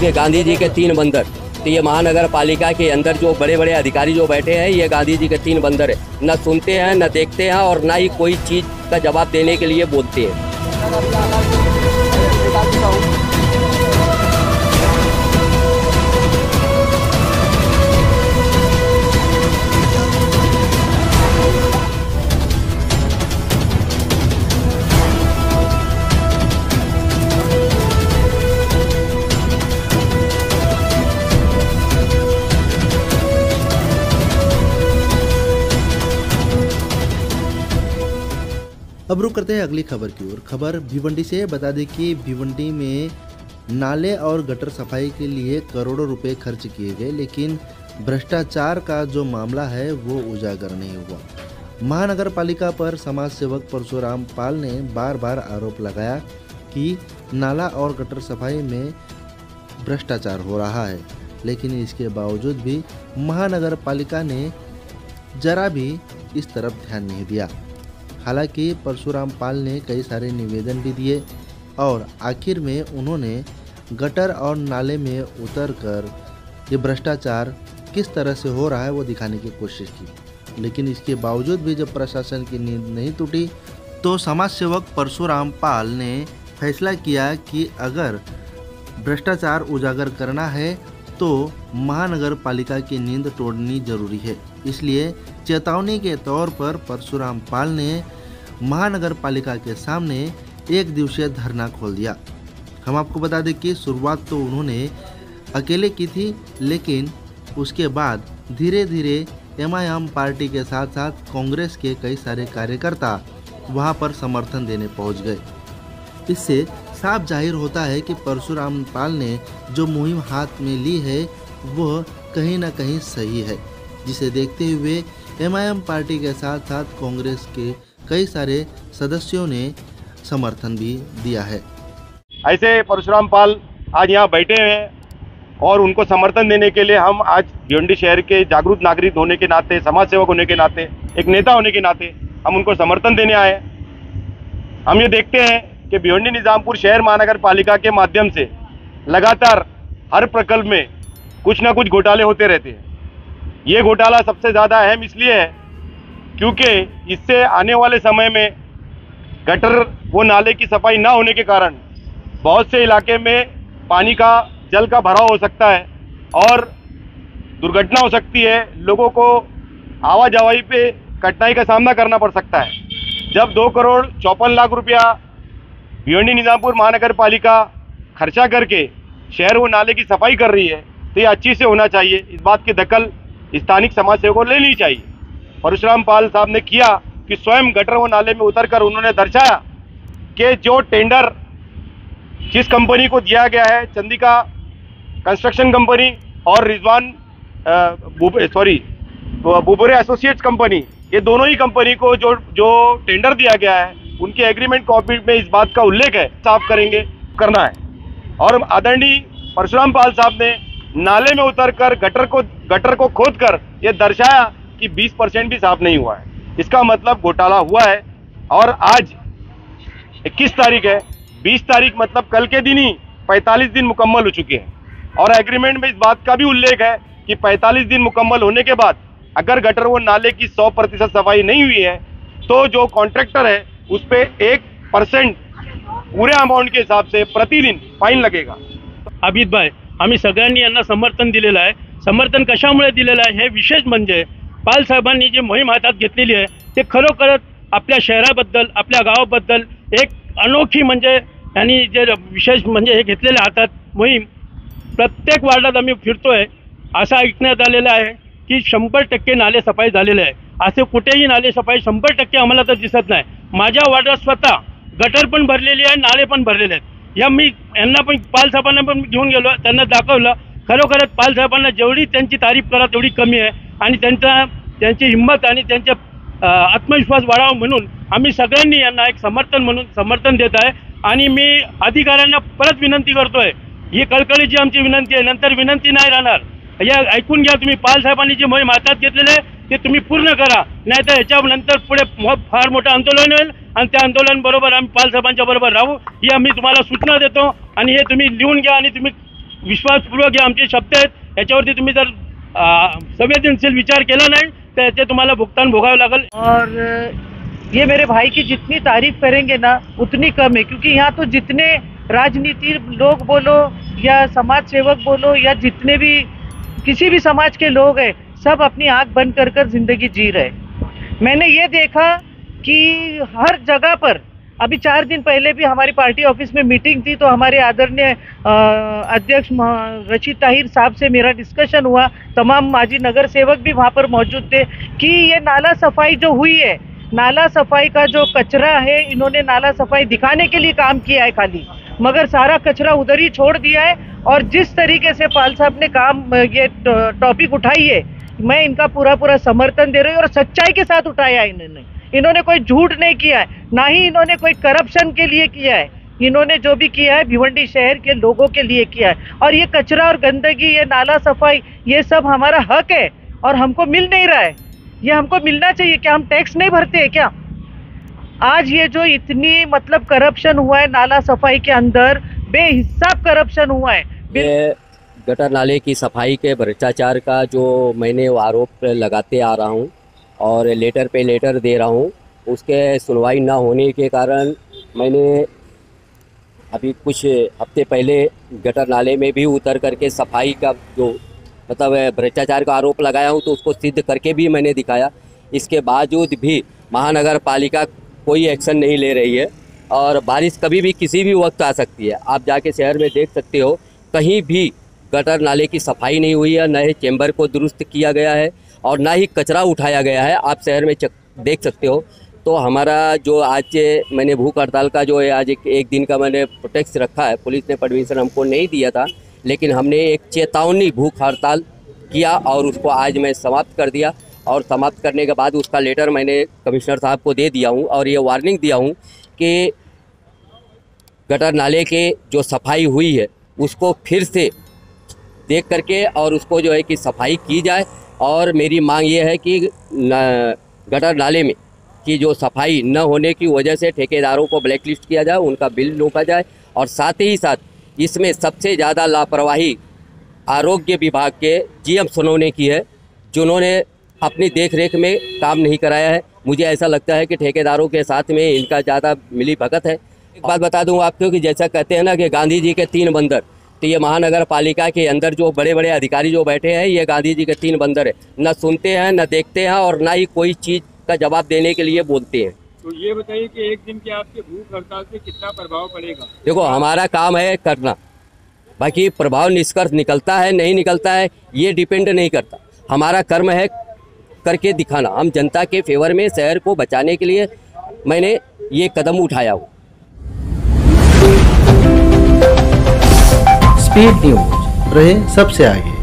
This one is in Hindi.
देखिए गांधी जी के 3 बंदर, तो ये महानगर पालिका के अंदर जो बड़े बड़े अधिकारी जो बैठे हैं, ये गांधी जी के 3 बंदर है। न सुनते हैं, न देखते हैं और ना ही कोई चीज़ का जवाब देने के लिए बोलते हैं। अब रुक करते हैं अगली खबर की ओर। खबर भिवंडी से। बता दें कि भिवंडी में नाले और गटर सफाई के लिए करोड़ों रुपए खर्च किए गए, लेकिन भ्रष्टाचार का जो मामला है वो उजागर नहीं हुआ। महानगर पालिका पर समाज सेवक परशुराम पाल ने बार बार आरोप लगाया कि नाला और गटर सफाई में भ्रष्टाचार हो रहा है, लेकिन इसके बावजूद भी महानगर पालिका ने जरा भी इस तरफ ध्यान नहीं दिया। हालांकि परशुराम पाल ने कई सारे निवेदन भी दिए और आखिर में उन्होंने गटर और नाले में उतरकर ये भ्रष्टाचार किस तरह से हो रहा है वो दिखाने की कोशिश की, लेकिन इसके बावजूद भी जब प्रशासन की नींद नहीं टूटी तो समाज सेवक परशुराम पाल ने फैसला किया कि अगर भ्रष्टाचार उजागर करना है तो महानगर पालिका की नींद तोड़नी जरूरी है। इसलिए चेतावनी के तौर पर परशुराम पाल ने महानगर पालिका के सामने 1 दिवसीय धरना खोल दिया। हम आपको बता दें कि शुरुआत तो उन्होंने अकेले की थी, लेकिन उसके बाद धीरे धीरे एमआईएम पार्टी के साथ साथ कांग्रेस के कई सारे कार्यकर्ता वहां पर समर्थन देने पहुंच गए। इससे साफ जाहिर होता है कि परशुराम पाल ने जो मुहिम हाथ में ली है वह कहीं ना कहीं सही है, जिसे देखते हुए एमआईएम पार्टी के साथ साथ कांग्रेस के कई सारे सदस्यों ने समर्थन भी दिया है। ऐसे परशुराम पाल आज यहाँ बैठे हैं और उनको समर्थन देने के लिए हम आज भिवंडी शहर के जागरूक नागरिक होने के नाते, समाज सेवक होने के नाते, एक नेता होने के नाते हम उनको समर्थन देने आए। हम ये देखते हैं कि भिवंडी निजामपुर शहर महानगर पालिका के माध्यम से लगातार हर प्रकल्प में कुछ ना कुछ घोटाले होते रहते हैं। ये घोटाला सबसे ज़्यादा अहम इसलिए है क्योंकि इससे आने वाले समय में गटर व नाले की सफाई ना होने के कारण बहुत से इलाके में पानी का, जल का भराव हो सकता है और दुर्घटना हो सकती है। लोगों को आवाजाही पे कठिनाई का सामना करना पड़ सकता है। जब 2,54,00,000 रुपया भिवंडी निजामपुर महानगर पालिका खर्चा करके शहर व नाले की सफाई कर रही है तो ये अच्छी से होना चाहिए। इस बात की दखल स्थानिक समाज सेवकों को लेनी चाहिए। परशुराम पाल साहब ने किया कि स्वयं गटर व नाले में उतरकर उन्होंने दर्शाया कि जो टेंडर जिस कंपनी को दिया गया है, चंदिका कंस्ट्रक्शन कंपनी और रिजवान बुबरे एसोसिएट्स कंपनी, ये दोनों ही कंपनी को जो टेंडर दिया गया है उनके एग्रीमेंट कॉपी में इस बात का उल्लेख है, साफ करना है। और आदरणीय परशुराम पाल साहब ने नाले में उतरकर गटर को खोदकर ये दर्शाया कि 20% भी साफ नहीं हुआ है। इसका मतलब घोटाला हुआ है। और आज 21 तारीख है, 20 तारीख मतलब कल के दिन ही 45 दिन मुकम्मल हो चुके हैं और एग्रीमेंट में इस बात का भी उल्लेख है कि 45 दिन मुकम्मल होने के बाद अगर गटर व नाले की 100% सफाई नहीं हुई है तो जो कॉन्ट्रैक्टर है उस पर 1% पूरे अमाउंट के हिसाब से प्रतिदिन फाईन लगेगा। अभित भाई, आम्ही सगळ्यांनी यांना समर्थन दिलेलं आहे। समर्थन कशामुळे दिलेलं आहे हे विशेष म्हणजे पाल साहेबांनी जी मोहीम हातात घेतलेली आहे ते खरोखरच आपल्या शहराबद्दल, आपल्या गावाबद्दल एक अनोखी म्हणजे यांनी जे विशेष म्हणजे हे घेतलेले हातात मोहीम। प्रत्येक वार्डात आम्ही फिरतोय, असं ऐकण्यात आलेलं आहे की 100% नाले सफाई झालेले आहे। असे कुठेही नाले सफाई 100% आम्हाला तर दिसत नाही। माझ्या वार्डात स्वतः गटर पण भरलेली आहे, नाले पण भरलेले आहेत। या मी यांना पण पाल साहेबांना पण घेऊन गेलो, त्यांना दाखवलं। खरोखरच पाल साहेबांना जेवढी त्यांची तारीफ करा तेवढी कमी आहे आणि त्यांची हिंमत आणि त्यांचा आत्मविश्वास वाढावा म्हणून आम्ही सगळ्यांनी यांना एक समर्थन देत आहे। आणि मी अधिकाऱ्यांना परत विनंती करतोय, ही कळकळीची आमची विनंती आहे, नंतर विनंती नाही राहणार। या ऐकून घ्या, तुम्ही पाल साहेबांनी जी मोहीम हातात घेतलेली आहे ते तुम्ही पूर्ण करा, नाहीतर याच्यानंतर पुढे फार मोठं आंदोलन होईल आणि त्या आंदोलन बरोबर आम्ही पाल साहेबांच्या बरोबर राहू, ही आम्ही तुम्हाला सूचना देतो। आणि हे तुम्ही लिहून घ्या आणि तुम्ही विश्वासपूर्वक हे आमचे शब्द आहेत। याच्यावरती तुम्ही जर संवेदनशील विचार केला नाही तर याचे तुम्हाला भुगतान भोगावं लागेल। और ये मेरे भाई की जितनी तारीफ करेंगे ना उतनी कम है, क्योंकि यहाँ तो जितने राजनीति लोग बोलो या समाज सेवक बोलो या जितने भी किसी भी समाज के लोग हैं, सब अपनी आंख बंद कर कर जिंदगी जी रहे। मैंने ये देखा कि हर जगह पर, अभी 4 दिन पहले भी हमारी पार्टी ऑफिस में मीटिंग थी तो हमारे आदरणीय अध्यक्ष रशीद ताहिर साहब से मेरा डिस्कशन हुआ, तमाम माजी नगर सेवक भी वहाँ पर मौजूद थे, कि ये नाला सफाई जो हुई है, नाला सफाई का जो कचरा है, इन्होंने नाला सफाई दिखाने के लिए काम किया है खाली, मगर सारा कचरा उधर ही छोड़ दिया है। और जिस तरीके से पाल साहब ने काम ये टॉपिक उठाई है, मैं इनका पूरा समर्थन दे रही हूँ और सच्चाई के साथ उठाया है इन्होंने कोई झूठ नहीं किया है, ना ही इन्होंने कोई करप्शन के लिए किया है। इन्होंने जो भी किया है भिवंडी शहर के लोगों के लिए किया है। और ये कचरा और गंदगी, ये नाला सफाई, ये सब हमारा हक है और हमको मिल नहीं रहा है। ये हमको मिलना चाहिए। क्या हम टैक्स नहीं भरते हैं क्या? आज ये जो इतनी मतलब करप्शन हुआ है नाला सफाई के अंदर, बेहिसाब करप्शन हुआ है। ये गटर नाले की सफाई के भ्रष्टाचार का जो मैंने आरोप लगाते आ रहा हूँ और लेटर पे लेटर दे रहा हूँ, उसके सुनवाई ना होने के कारण मैंने अभी कुछ हफ्ते पहले गटर नाले में भी उतर करके सफाई का जो मतलब भ्रष्टाचार का आरोप लगाया हूँ, तो उसको सिद्ध करके भी मैंने दिखाया। इसके बावजूद भी महानगर पालिका कोई एक्शन नहीं ले रही है और बारिश कभी भी किसी भी वक्त आ सकती है। आप जाके शहर में देख सकते हो, कहीं भी गटर नाले की सफाई नहीं हुई है, न ही चैम्बर को दुरुस्त किया गया है और ना ही कचरा उठाया गया है। आप शहर में देख सकते हो। तो हमारा जो आज मैंने भूख हड़ताल का जो है आज एक दिन का मैंने प्रोटेक्ट रखा है, पुलिस ने परमिशन हमको नहीं दिया था, लेकिन हमने एक चेतावनी भूख हड़ताल किया और उसको आज मैं समाप्त कर दिया। और समाप्त करने के बाद उसका लेटर मैंने कमिश्नर साहब को दे दिया हूँ और ये वार्निंग दिया हूँ कि गटर नाले के जो सफाई हुई है उसको फिर से देख करके और उसको जो है कि सफाई की जाए। और मेरी मांग ये है कि गटर नाले में की जो सफाई न होने की वजह से ठेकेदारों को ब्लैकलिस्ट किया जाए, उनका बिल रोका जाए। और साथ ही साथ इसमें सबसे ज़्यादा लापरवाही आरोग्य विभाग के जीएम सोनवने की है, जिन्होंने अपनी देखरेख में काम नहीं कराया है। मुझे ऐसा लगता है कि ठेकेदारों के साथ में इनका ज़्यादा मिली भगत है। एक बात बता दूं आपको कि जैसा कहते हैं ना कि गांधी जी के 3 बंदर, तो ये महानगर पालिका के अंदर जो बड़े बड़े अधिकारी जो बैठे हैं, ये गांधी जी के 3 बंदर है। न सुनते हैं, न देखते हैं और ना ही कोई चीज़ का जवाब देने के लिए बोलते हैं। तो ये बताइए कि एक दिन के आपके भूख हड़ताल से कितना प्रभाव पड़ेगा? देखो, हमारा काम है करना, बाकी प्रभाव निष्कर्ष निकलता है नहीं निकलता है ये डिपेंड नहीं करता। हमारा कर्म है करके दिखाना। हम जनता के फेवर में शहर को बचाने के लिए मैंने ये कदम उठाया हूँ। स्पीड न्यूज रहे सबसे आगे।